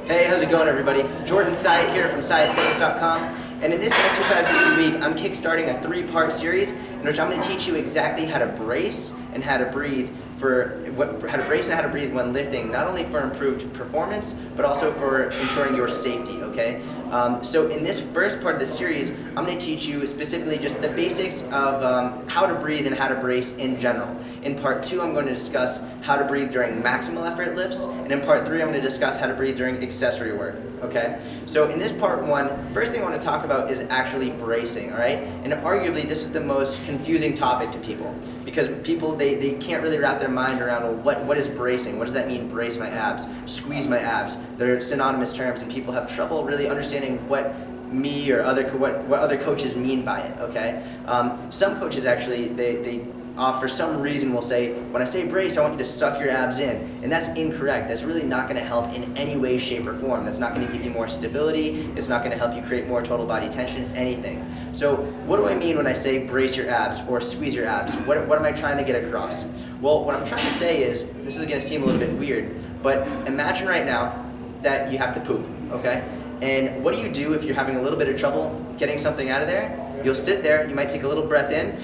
Hey, how's it going, everybody? Jordan Syatt here from SyattFitness.com, and in this exercise video of the week, I'm kickstarting a 3-part series in which I'm going to teach you exactly how to brace and how to breathe when lifting, not only for improved performance, but also for ensuring your safety, okay? So in this first part of the series, I'm going to teach you specifically just the basics of how to breathe and how to brace in general. In part 2, I'm going to discuss how to breathe during maximal effort lifts, and in part 3, I'm going to discuss how to breathe during accessory work, okay? So in this part 1, first thing I want to talk about is actually bracing, all right? And arguably, this is the most confusing topic to people, because people, they can't really wrap their mind around, well, what is bracing? What does that mean, brace my abs, squeeze my abs? They're synonymous terms, and people have trouble really understanding what me or what other coaches mean by it, okay? Some coaches actually, they for some reason will say, when I say brace, I want you to suck your abs in. And that's incorrect. That's really not going to help in any way, shape, or form. That's not going to give you more stability. It's not going to help you create more total body tension, anything. So what do I mean when I say brace your abs or squeeze your abs? What am I trying to get across? Well, what I'm trying to say is, this is going to seem a little bit weird, but imagine right now that you have to poop, okay? And what do you do if you're having a little bit of trouble getting something out of there? You'll sit there, you might take a little breath in,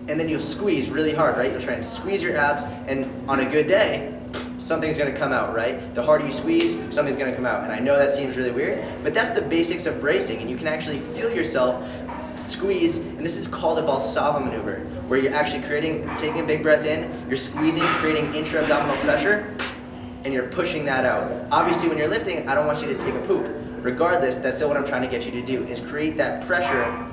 and then you'll squeeze really hard, right? You'll try and squeeze your abs, and on a good day, something's gonna come out, right? The harder you squeeze, something's gonna come out. And I know that seems really weird, but that's the basics of bracing, and you can actually feel yourself squeeze, and this is called a Valsalva maneuver, where you're actually taking a big breath in, you're squeezing, creating intra-abdominal pressure, and you're pushing that out. Obviously, when you're lifting, I don't want you to take a poop. Regardless, that's still what I'm trying to get you to do, is create that pressure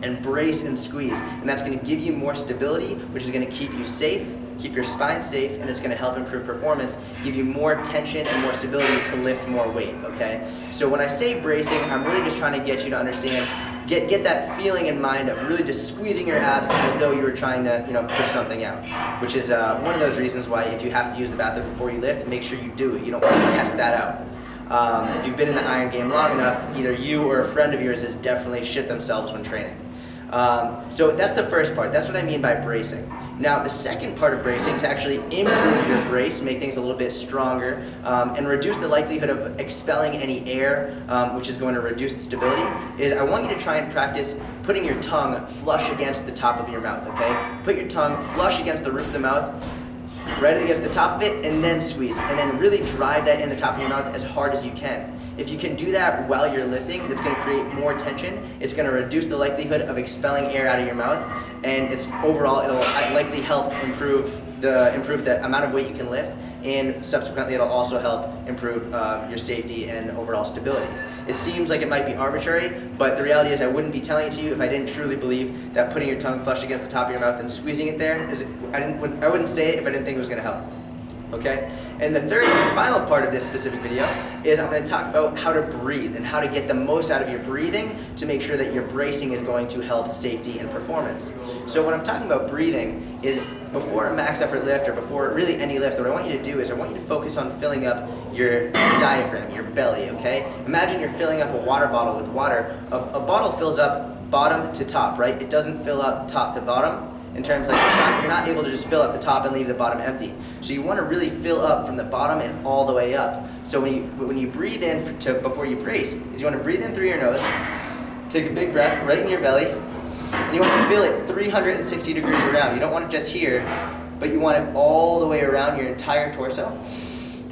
and brace and squeeze, and that's going to give you more stability, which is going to keep you safe, keep your spine safe, and it's going to help improve performance, give you more tension and more stability to lift more weight, okay? So when I say bracing, I'm really just trying to get you to understand, get that feeling in mind of really just squeezing your abs as though you were trying to, push something out, which is one of those reasons why if you have to use the bathroom before you lift, make sure you do it. You don't want to test that out. If you've been in the iron game long enough, either you or a friend of yours has definitely shit themselves when training. So that's the first part. That's what I mean by bracing. Now, the second part of bracing, to actually improve your brace, make things a little bit stronger, and reduce the likelihood of expelling any air, which is going to reduce the stability, is I want you to try and practice putting your tongue flush against the top of your mouth, okay? Put your tongue flush against the roof of the mouth, right against the top of it, and then squeeze, and then really drive that in the top of your mouth as hard as you can. If you can do that while you're lifting, that's going to create more tension. It's going to reduce the likelihood of expelling air out of your mouth, and overall it'll likely help improve the amount of weight you can lift, and subsequently it'll also help improve your safety and overall stability. It seems like it might be arbitrary, but the reality is I wouldn't be telling it to you if I didn't truly believe that putting your tongue flush against the top of your mouth and squeezing it there, I wouldn't say it if I didn't think it was going to help. Okay? And the third and final part of this specific video is I'm going to talk about how to breathe and how to get the most out of your breathing to make sure that your bracing is going to help safety and performance. So when I'm talking about breathing is before a max effort lift or before really any lift, what I want you to do is I want you to focus on filling up your diaphragm, your belly, okay? Imagine you're filling up a water bottle with water. A bottle fills up bottom to top, right? It doesn't fill up top to bottom. In terms like you're not able to just fill up the top and leave the bottom empty. So you want to really fill up from the bottom and all the way up. So when you breathe in before you brace, is you want to breathe in through your nose, take a big breath right in your belly, and you want to fill it 360 degrees around. You don't want it just here, but you want it all the way around your entire torso.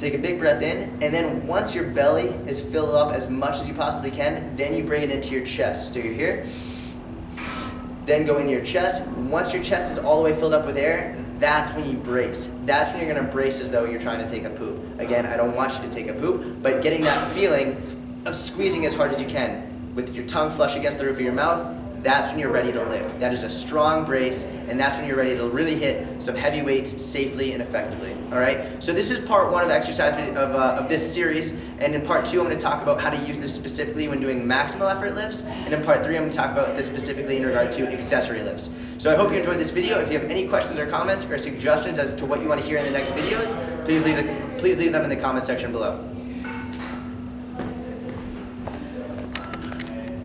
Take a big breath in, and then once your belly is filled up as much as you possibly can, then you bring it into your chest. So you're here. Then go in your chest. Once your chest is all the way filled up with air, that's when you brace. That's when you're gonna brace as though you're trying to take a poop. Again, I don't want you to take a poop, but getting that feeling of squeezing as hard as you can with your tongue flush against the roof of your mouth, that's when you're ready to lift. That is a strong brace, and that's when you're ready to really hit some heavy weights safely and effectively, all right? So this is part 1 of exercise of this series, and in part 2, I'm gonna talk about how to use this specifically when doing maximal effort lifts, and in part 3, I'm gonna talk about this specifically in regard to accessory lifts. So I hope you enjoyed this video. If you have any questions or comments or suggestions as to what you wanna hear in the next videos, please leave them in the comment section below.